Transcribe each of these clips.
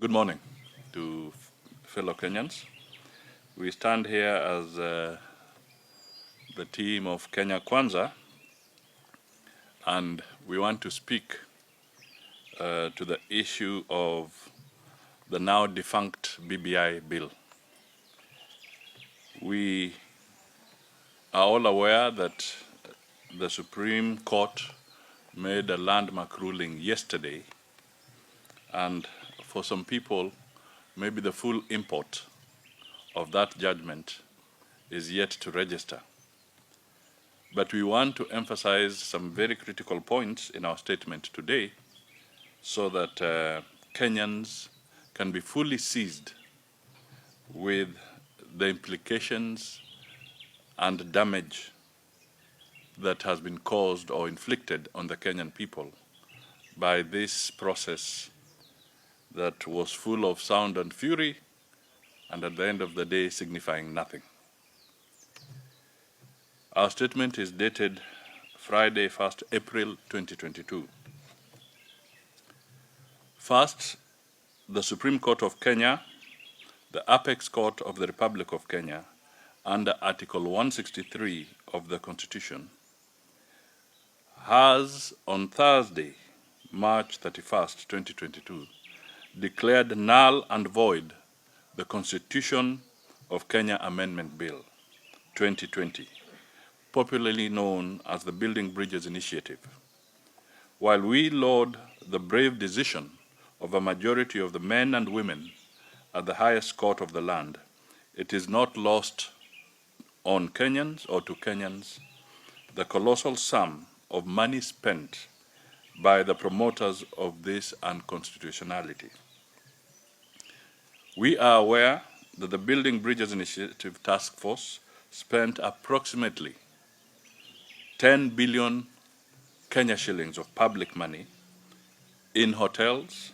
Good morning to fellow Kenyans. We stand here as the team of Kenya Kwanza, and we want to speak to the issue of the now defunct BBI bill. We are all aware that the Supreme Court made a landmark ruling yesterday, and for some people, maybe the full import of that judgment is yet to register. But we want to emphasize some very critical points in our statement today so that Kenyans can be fully seized with the implications and damage that has been caused or inflicted on the Kenyan people by this process that was full of sound and fury, and at the end of the day signifying nothing. Our statement is dated Friday, 1st April 2022. First, the Supreme Court of Kenya, the Apex Court of the Republic of Kenya, under Article 163 of the Constitution, has on Thursday, March 31st, 2022, declared null and void the Constitution of Kenya Amendment Bill 2020, popularly known as the Building Bridges Initiative. While we laud the brave decision of a majority of the men and women at the highest court of the land, it is not lost on Kenyans or to Kenyans the colossal sum of money spent by the promoters of this unconstitutionality. We are aware that the Building Bridges Initiative Task Force spent approximately 10 billion Kenya shillings of public money in hotels,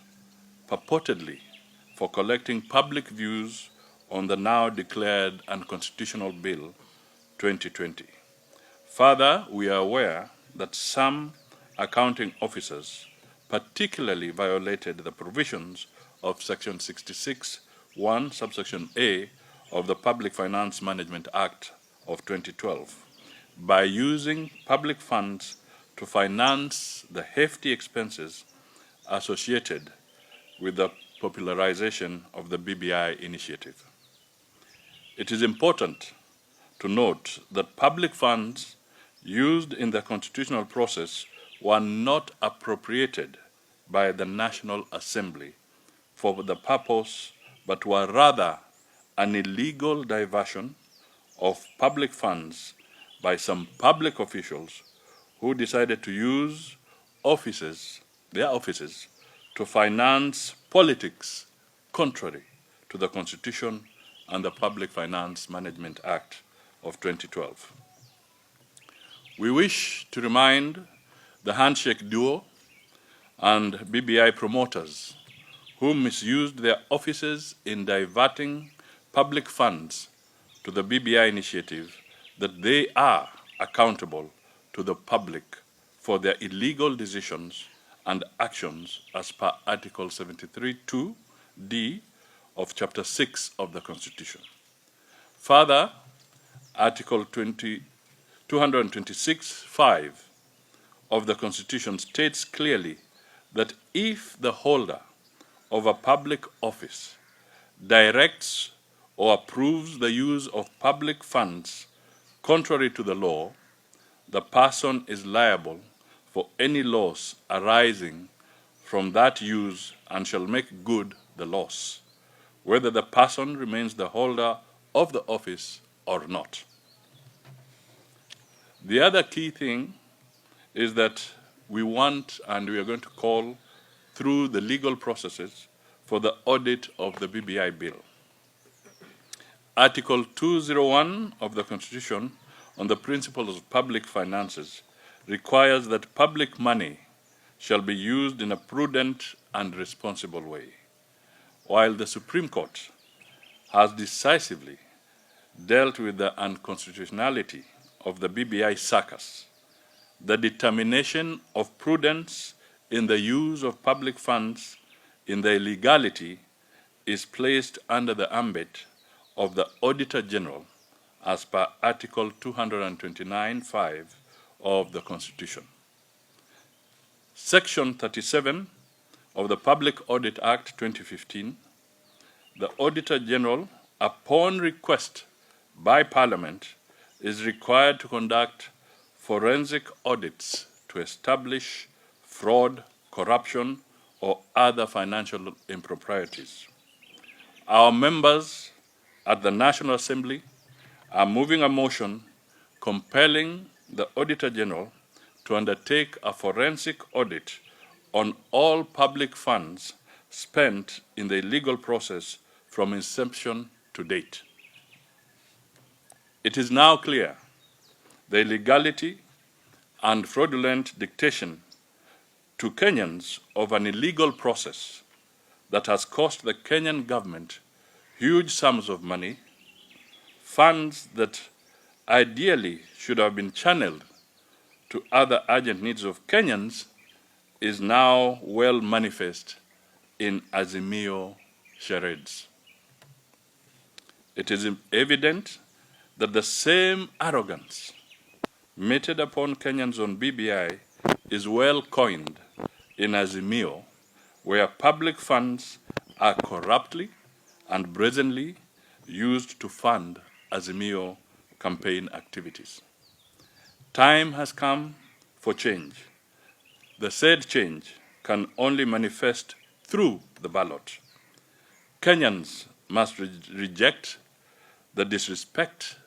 purportedly for collecting public views on the now declared unconstitutional Bill 2020. Further, we are aware that some accounting officers particularly violated the provisions of Section 66(1) subsection A of the Public Finance Management Act of 2012 by using public funds to finance the hefty expenses associated with the popularization of the BBI initiative. It is important to note that public funds used in the constitutional process were not appropriated by the National Assembly for the purpose, but were rather an illegal diversion of public funds by some public officials who decided to use their offices to finance politics contrary to the Constitution and the Public Finance Management Act of 2012. We wish to remind the handshake duo and BBI promoters who misused their offices in diverting public funds to the BBI initiative that they are accountable to the public for their illegal decisions and actions as per Article 73(2)(d) of Chapter 6 of the Constitution. Further, Article 226(5) of the Constitution states clearly that if the holder of a public office directs or approves the use of public funds contrary to the law, the person is liable for any loss arising from that use and shall make good the loss, whether the person remains the holder of the office or not. The other key thing is that we want and we are going to call through the legal processes for the audit of the BBI bill. Article 201 of the Constitution on the principles of public finances requires that public money shall be used in a prudent and responsible way. While the Supreme Court has decisively dealt with the unconstitutionality of the BBI circus, the determination of prudence in the use of public funds in the illegality is placed under the ambit of the Auditor General as per Article 229(5) of the Constitution. Section 37 of the Public Audit Act 2015, the Auditor General, upon request by Parliament, is required to conduct forensic audits to establish fraud, corruption, or other financial improprieties. Our members at the National Assembly are moving a motion compelling the Auditor General to undertake a forensic audit on all public funds spent in the illegal process from inception to date. It is now clear the illegality and fraudulent dictation to Kenyans of an illegal process that has cost the Kenyan government huge sums of money, funds that ideally should have been channeled to other urgent needs of Kenyans, is now well manifest in Azimio charades. It is evident that the same arrogance meted upon Kenyans on BBI is well coined in Azimio, where public funds are corruptly and brazenly used to fund Azimio campaign activities. Time has come for change. The said change can only manifest through the ballot. Kenyans must reject the disrespect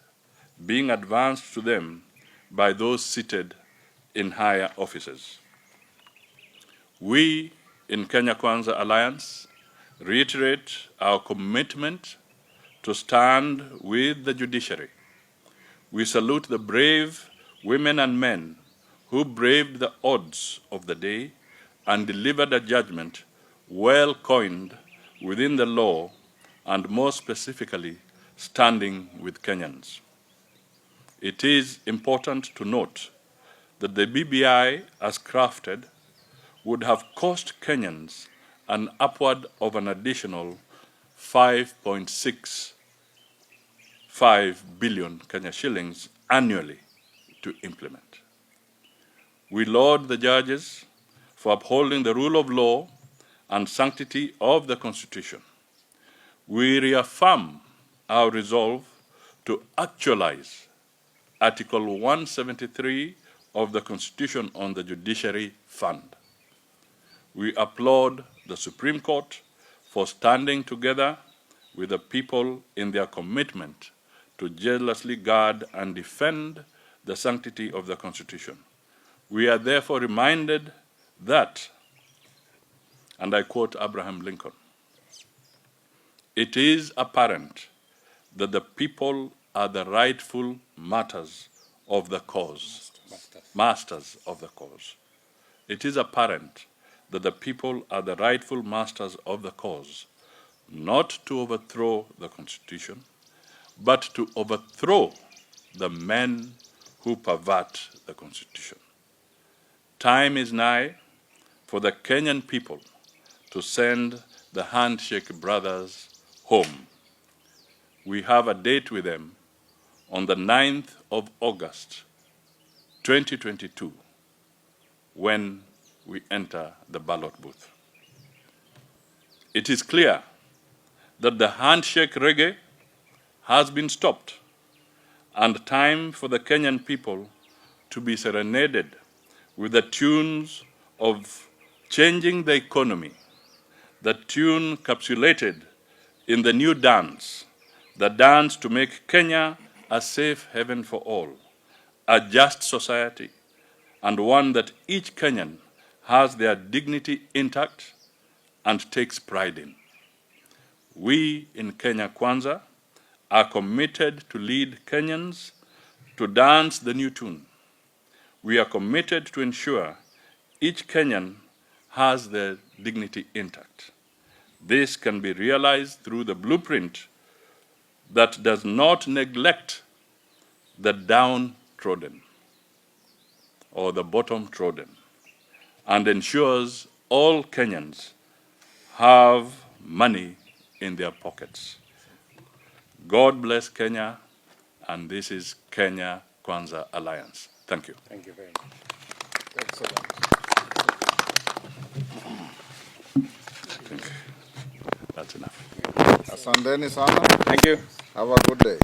being advanced to them by those seated in higher offices. We in Kenya Kwanza Alliance reiterate our commitment to stand with the judiciary. We salute the brave women and men who braved the odds of the day and delivered a judgment well coined within the law and more specifically standing with Kenyans. It is important to note that the BBI, as crafted, would have cost Kenyans an upward of an additional 5.65 billion Kenya shillings annually to implement. We laud the judges for upholding the rule of law and sanctity of the Constitution. We reaffirm our resolve to actualize Article 173 of the Constitution on the Judiciary Fund. We applaud the Supreme Court for standing together with the people in their commitment to jealously guard and defend the sanctity of the Constitution. We are therefore reminded that, and I quote Abraham Lincoln, "It is apparent that the people are the rightful masters of the cause." Masters of the cause. It is apparent that the people are the rightful masters of the cause, not to overthrow the Constitution, but to overthrow the men who pervert the Constitution. Time is nigh for the Kenyan people to send the handshake brothers home. We have a date with them on the 9th of August, 2022, when we enter the ballot booth. It is clear that the handshake reggae has been stopped and time for the Kenyan people to be serenaded with the tunes of changing the economy, the tune capsulated in the new dance, the dance to make Kenya a safe haven for all, a just society, and one that each Kenyan has their dignity intact and takes pride in. We in Kenya Kwanza are committed to lead Kenyans to dance the new tune. We are committed to ensure each Kenyan has their dignity intact. This can be realized through the blueprint that does not neglect the downtrodden or the bottom-trodden and ensures all Kenyans have money in their pockets. God bless Kenya, and this is Kenya Kwanza Alliance. Thank you. Thank you very much. Excellent. I think that's enough. Asanteni sana. Thank you. Have a good day.